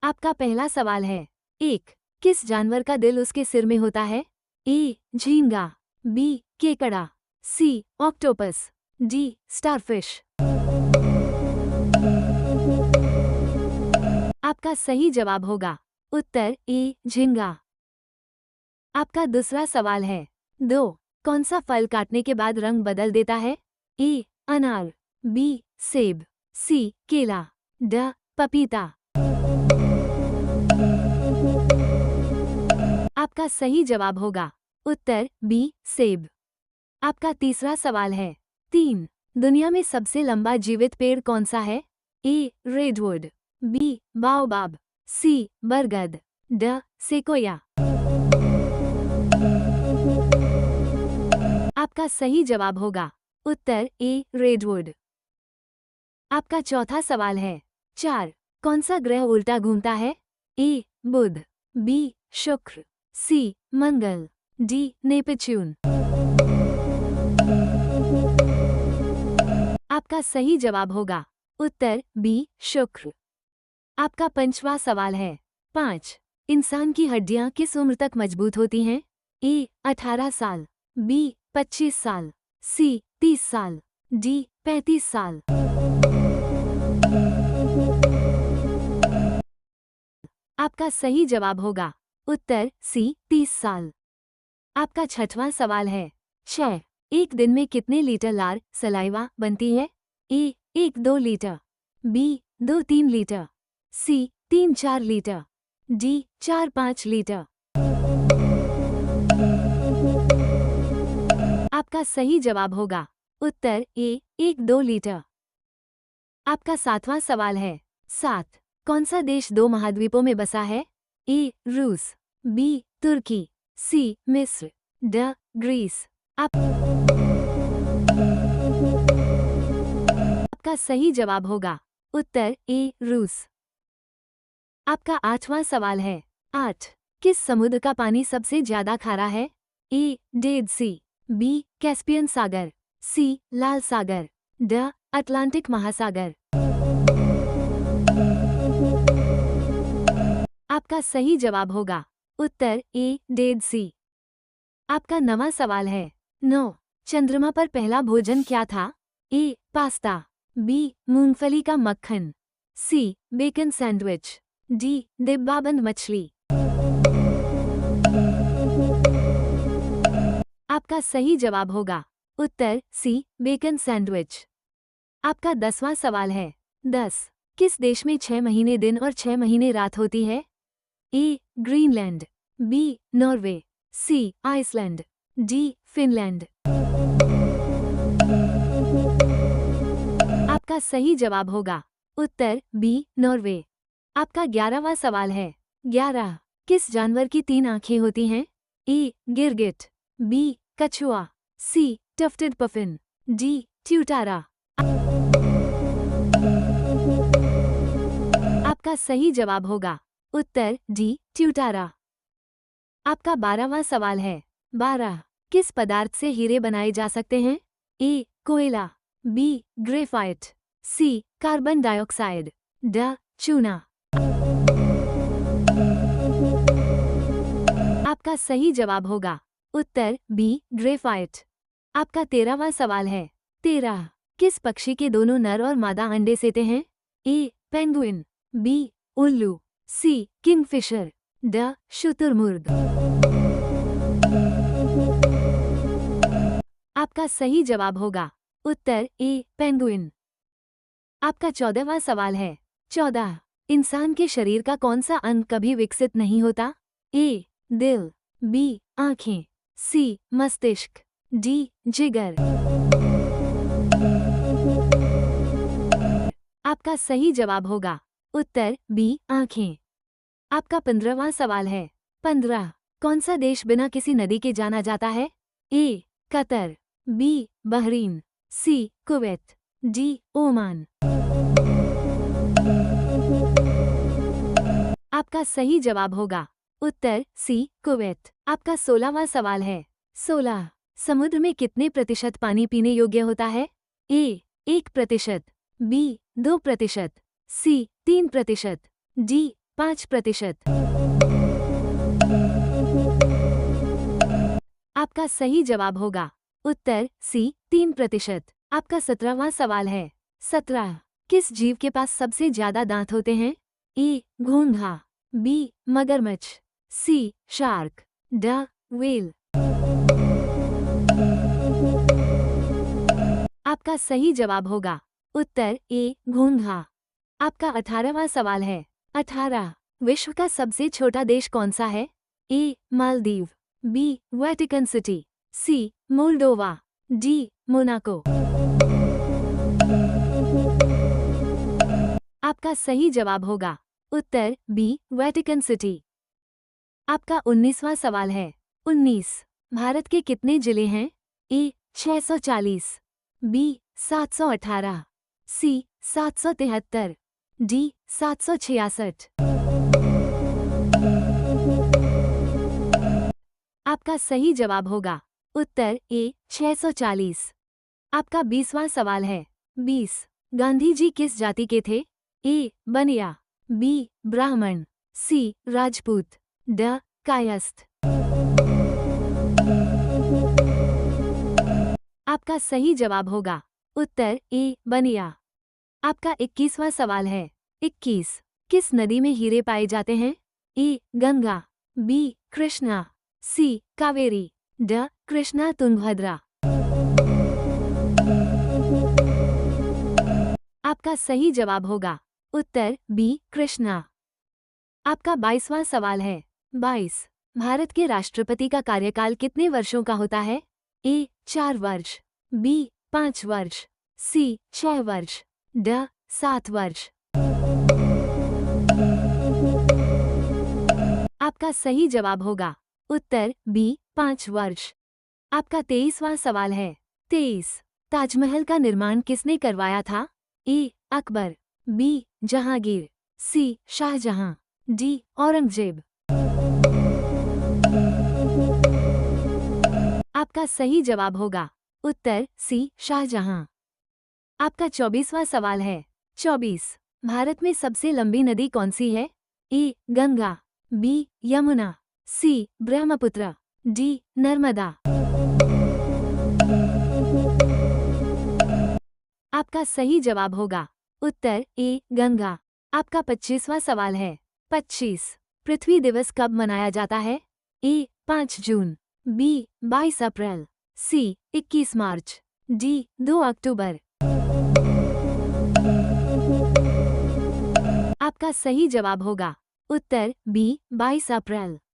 आपका पहला सवाल है। 1. किस जानवर का दिल उसके सिर में होता है? ए. झींगा, बी. केकड़ा, सी. Octopus, D. स्टारफिश। आपका सही जवाब होगा उत्तर ए. झींगा। आपका दूसरा सवाल है। 2. कौन सा फल काटने के बाद रंग बदल देता है? ए. अनार, बी. सेब, सी. केला, ड. पपीता। आपका सही जवाब होगा उत्तर बी. सेब। आपका तीसरा सवाल है। 3. दुनिया में सबसे लंबा जीवित पेड़ कौन सा है? A. Redwood, B. Baobab, C. बरगद, ड. सेकोया। आपका सही जवाब होगा उत्तर ए. रेडवुड। आपका चौथा सवाल है। 4. कौन सा ग्रह उल्टा घूमता है? ए. बुध, बी. शुक्र, सी. मंगल, डी. नेपच्यून। आपका सही जवाब होगा उत्तर बी. शुक्र। आपका पांचवा सवाल है। 5. इंसान की हड्डियां किस उम्र तक मजबूत होती हैं? ए. 18 साल, बी. 25 साल, सी. 30 साल, डी. 35 साल। आपका सही जवाब होगा उत्तर सी. 30 साल। आपका छठवां सवाल है। 6. एक दिन में कितने लीटर लार सलाइवा बनती है? ए. 1-2 लीटर, बी. 2-3 लीटर, सी. 3-4 लीटर, डी. 4-5 लीटर। आपका सही जवाब होगा उत्तर ए. 1-2 लीटर। आपका सातवां सवाल है। 7. कौन सा देश 2 महाद्वीपों में बसा है? ए. रूस, बी. तुर्की, सी. मिस्र, ड. ग्रीस। आपका सही जवाब होगा उत्तर ए. रूस। आपका आठवां सवाल है। 8. किस समुद्र का पानी सबसे ज्यादा खारा है? ए. डेड सी, बी. कैस्पियन सागर, सी. लाल सागर, ड. अटलांटिक महासागर। आपका सही जवाब होगा उत्तर ए. डेड सी। आपका 9वां सवाल है। 9. चंद्रमा पर पहला भोजन क्या था? ए. Pasta, B. मूंगफली का मक्खन, सी. Bacon sandwich, D. डिब्बाबंद मछली। आपका सही जवाब होगा उत्तर सी. Bacon sandwich. आपका 10वां सवाल है। 10. किस देश में 6 महीने दिन और 6 महीने रात होती है? A. Greenland, B. Norway, C. Iceland, D. Finland. आपका सही जवाब होगा उत्तर बी. नॉर्वे। आपका 11वां सवाल है। 11. किस जानवर की 3 आंखें होती हैं? ए. गिरगिट, बी. कछुआ, C. Tufted puffin, D. Tuatara. आपका सही जवाब होगा उत्तर डी. ट्यूटारा। आपका 12वां सवाल है। 12. किस पदार्थ से हीरे बनाए जा सकते हैं? ए. कोयला, बी. ग्रेफाइट, सी. कार्बन डाइऑक्साइड, ड. चूना। आपका सही जवाब होगा उत्तर बी. ग्रेफाइट। आपका 13वां सवाल है। 13. किस पक्षी के दोनों नर और मादा अंडे सेते हैं? ए. Penguin, B. उल्लू, सी. किंगफिशर, ड. शुतुरमुर्ग। आपका सही जवाब होगा उत्तर ए. पेंगुइन। आपका 14वां सवाल है। 14. इंसान के शरीर का कौन सा अंग कभी विकसित नहीं होता? ए. दिल, बी. आंखें, सी. मस्तिष्क, डी. जिगर। आपका सही जवाब होगा उत्तर बी. आंखें। आपका 15वां सवाल है। 15. कौन सा देश बिना किसी नदी के जाना जाता है? A. Qatar, B. Bahrain, C. Kuwait, D. Oman. आपका सही जवाब होगा उत्तर सी. कुवैत। आपका 16वां सवाल है। 16. समुद्र में कितने प्रतिशत पानी पीने योग्य होता है? ए. 1%, बी. 2%, सी. 3%, डी. 5%। आपका सही जवाब होगा उत्तर सी 3%। आपका 17वां सवाल है 17। किस जीव के पास सबसे ज्यादा दांत होते हैं? ए घोंघा, बी मगरमच्छ, सी शार्क, ड व्हेल। आपका सही जवाब होगा उत्तर ए घोंघा। आपका 18वां सवाल है 18। विश्व का सबसे छोटा देश कौन सा है? ए मालदीव, बी वेटिकन सिटी, सी मोल्डोवा, डी मोनाको। आपका सही जवाब होगा उत्तर बी वेटिकन सिटी। आपका 19वां सवाल है 19। भारत के कितने जिले हैं? ए 640, बी 718, सी 773, डी 766। आपका सही जवाब होगा उत्तर ए 640। आपका 20वां सवाल है 20। गांधी जी किस जाति के थे? ए बनिया, बी ब्राह्मण, सी राजपूत, ड कायस्थ। आपका सही जवाब होगा उत्तर ए बनिया। आपका 21वां सवाल है 21। किस नदी में हीरे पाए जाते हैं? ए गंगा, बी कृष्णा, सी कावेरी, ड कृष्णा तुंगभद्रा। आपका सही जवाब होगा उत्तर बी कृष्णा। आपका 22वां सवाल है 22। भारत के राष्ट्रपति का कार्यकाल कितने वर्षों का होता है? ए 4 वर्ष, बी 5 वर्ष, सी 6 वर्ष, ड 7 वर्ष। आपका सही जवाब होगा उत्तर बी 5 वर्ष। आपका 23वां सवाल है 23। ताजमहल का निर्माण किसने करवाया था? ए अकबर, बी जहांगीर, सी शाहजहां, डी औरंगजेब। आपका सही जवाब होगा उत्तर सी शाहजहां। आपका 24वां सवाल है 24। भारत में सबसे लंबी नदी कौन सी है? ए गंगा, बी यमुना, सी ब्रह्मपुत्र, डी नर्मदा। आपका सही जवाब होगा उत्तर ए गंगा। आपका 25वां सवाल है 25। पृथ्वी दिवस कब मनाया जाता है? ए 5 जून, बी 22 अप्रैल, सी 21 मार्च, डी 2 अक्टूबर। आपका सही जवाब होगा उत्तर बी 22 अप्रैल।